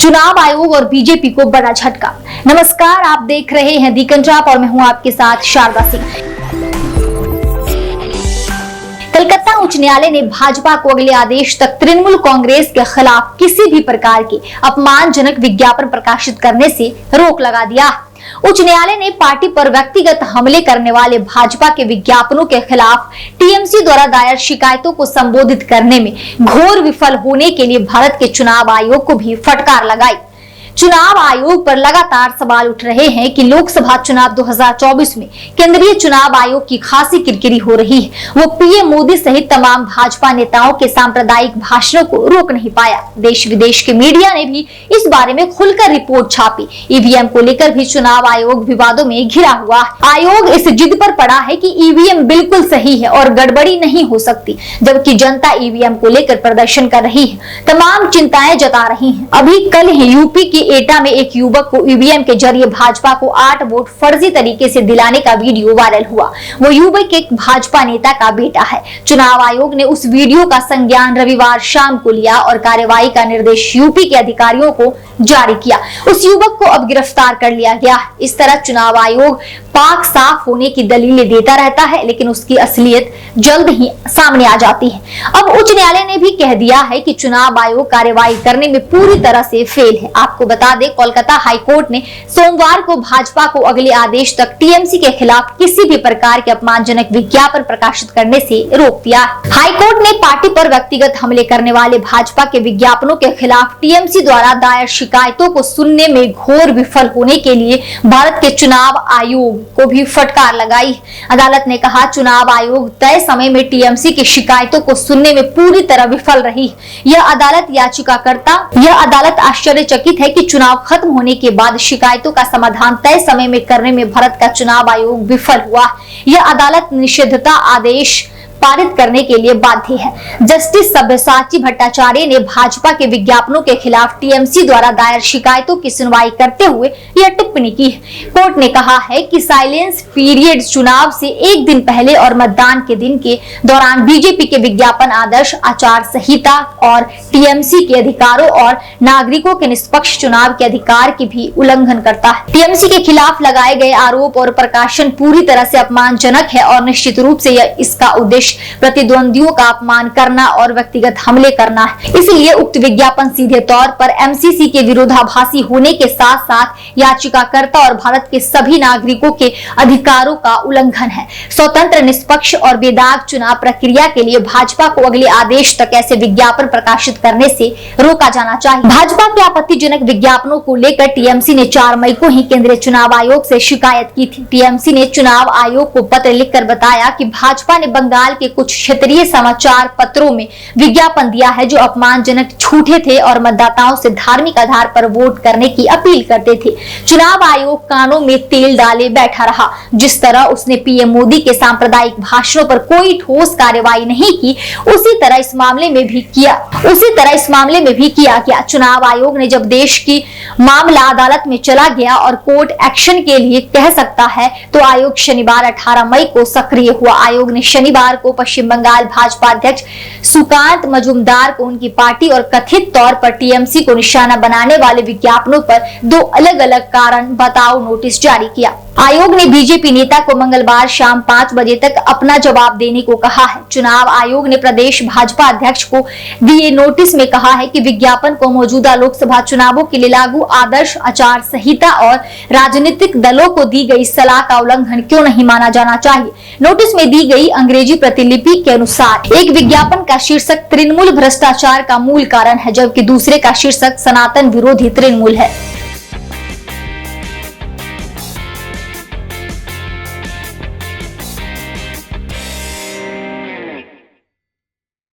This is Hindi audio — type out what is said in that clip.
चुनाव आयोग और बीजेपी को बड़ा झटका। नमस्कार, आप देख रहे हैं दी कंट्राप और मैं हूं आपके साथ शारदा सिंह। कलकत्ता उच्च न्यायालय ने भाजपा को अगले आदेश तक तृणमूल कांग्रेस के खिलाफ किसी भी प्रकार के अपमानजनक विज्ञापन प्रकाशित करने से रोक लगा दिया। उच्च न्यायालय ने पार्टी पर व्यक्तिगत हमले करने वाले भाजपा के विज्ञापनों के खिलाफ टीएमसी द्वारा दायर शिकायतों को संबोधित करने में घोर विफल होने के लिए भारत के चुनाव आयोग को भी फटकार लगाई। चुनाव आयोग पर लगातार सवाल उठ रहे हैं कि लोकसभा चुनाव 2024 में केंद्रीय चुनाव आयोग की खासी किरकिरी हो रही है। वो पीएम मोदी सहित तमाम भाजपा नेताओं के सांप्रदायिक भाषणों को रोक नहीं पाया। देश विदेश के मीडिया ने भी इस बारे में खुलकर रिपोर्ट छापी। ईवीएम को लेकर भी चुनाव आयोग विवादों में घिरा हुआ। आयोग इस जिद पर पड़ा है कि ईवीएम बिल्कुल सही है और गड़बड़ी नहीं हो सकती, जबकि जनता ईवीएम को लेकर प्रदर्शन कर रही है, तमाम चिंताएं जता रही है। अभी कल ही यूपी की एटा में एक युवक को ईवीएम के जरिए भाजपा को 8 वोट फर्जी तरीके से दिलाने का वीडियो वायरल हुआ। वो युवक एक भाजपा नेता का बेटा है। चुनाव आयोग ने उस वीडियो का संज्ञान रविवार शाम को लिया और कार्रवाई का निर्देश यूपी के अधिकारियों को जारी किया। उस युवक को अब गिरफ्तार कर लिया गया। इस तरह चुनाव आयोग पाक साफ होने की दलीलें देता रहता है, लेकिन उसकी असलियत जल्द ही सामने आ जाती है। अब उच्च न्यायालय ने भी कह दिया है कि चुनाव आयोग कार्रवाई करने में पूरी तरह से फेल है। आपको बता दें, कोलकाता हाईकोर्ट ने सोमवार को भाजपा को अगले आदेश तक टीएमसी के खिलाफ किसी भी प्रकार के अपमानजनक विज्ञापन प्रकाशित करने से रोक दिया। हाईकोर्ट ने पार्टी पर व्यक्तिगत हमले करने वाले भाजपा के विज्ञापनों के खिलाफ टीएमसी द्वारा दायर शिकायतों को सुनने में घोर विफल होने के लिए भारत के चुनाव आयोग को भी फटकार लगाई। अदालत ने कहा, चुनाव आयोग तय समय में टीएमसी की शिकायतों को सुनने में पूरी तरह विफल रही। यह अदालत आश्चर्यचकित है कि चुनाव खत्म होने के बाद शिकायतों का समाधान तय समय में करने में भारत का चुनाव आयोग विफल हुआ। यह अदालत निषेधता आदेश पारित करने के लिए बाध्य है। जस्टिस सब्यसाची भट्टाचार्य ने भाजपा के विज्ञापनों के खिलाफ टीएमसी द्वारा दायर शिकायतों की सुनवाई करते हुए यह टिप्पणी की। कोर्ट ने कहा है कि साइलेंस पीरियड चुनाव से एक दिन पहले और मतदान के दिन के दौरान बीजेपी के विज्ञापन आदर्श आचार संहिता और टीएमसी के अधिकारों और नागरिकों के निष्पक्ष चुनाव के अधिकार की भी उल्लंघन करता है। टीएमसी के खिलाफ लगाए गए आरोप और प्रकाशन पूरी तरह से अपमानजनक है और निश्चित रूप से इसका उद्देश्य प्रतिद्वंदियों का अपमान करना और व्यक्तिगत हमले करना है। इसलिए उक्त विज्ञापन सीधे तौर पर एमसीसी के विरोधाभासी होने के साथ साथ याचिकाकर्ता और भारत के सभी नागरिकों के अधिकारों का उल्लंघन है। स्वतंत्र, निष्पक्ष और बेदाग चुनाव प्रक्रिया के लिए भाजपा को अगले आदेश तक ऐसे विज्ञापन प्रकाशित करने से रोका जाना चाहिए। भाजपा के आपत्तिजनक विज्ञापनों को लेकर टीएमसी ने 4 मई को ही केंद्रीय चुनाव आयोग से शिकायत की थी। टीएमसी ने चुनाव आयोग को पत्र लिखकर बताया कि भाजपा ने बंगाल के कुछ क्षेत्रीय समाचार पत्रों में विज्ञापन दिया है जो अपमानजनक, झूठे थे और मतदाताओं से धार्मिक आधार पर वोट करने की अपील करते थे। चुनाव आयोग कानों में तेल डाले बैठा रहा। जिस तरह उसने पीएम मोदी के सांप्रदायिक भाषणों पर कोई ठोस कार्रवाई नहीं की, उसी तरह इस मामले में भी किया गया। चुनाव आयोग ने जब देश की मामला अदालत में चला गया और कोर्ट एक्शन के लिए कह सकता है, तो आयोग शनिवार 18 मई को सक्रिय हुआ। आयोग ने शनिवार को पश्चिम बंगाल भाजपा अध्यक्ष सुकांत मजूमदार को उनकी पार्टी और कथित तौर पर टीएमसी को निशाना बनाने वाले विज्ञापनों पर 2 अलग-अलग कारण बताओ नोटिस जारी किया। आयोग ने बीजेपी नेता को मंगलवार शाम 5 बजे तक अपना जवाब देने को कहा है। चुनाव आयोग ने प्रदेश भाजपा अध्यक्ष को दिए नोटिस में कहा है कि विज्ञापन को मौजूदा लोकसभा चुनावों के लिए लागू आदर्श आचार संहिता और राजनीतिक दलों को दी गई सलाह का उल्लंघन क्यों नहीं माना जाना चाहिए। नोटिस में दी गई अंग्रेजी प्रतिलिपि के अनुसार एक विज्ञापन का शीर्षक तृणमूल भ्रष्टाचार का मूल कारण है, जबकि दूसरे का शीर्षक सनातन विरोधी तृणमूल है।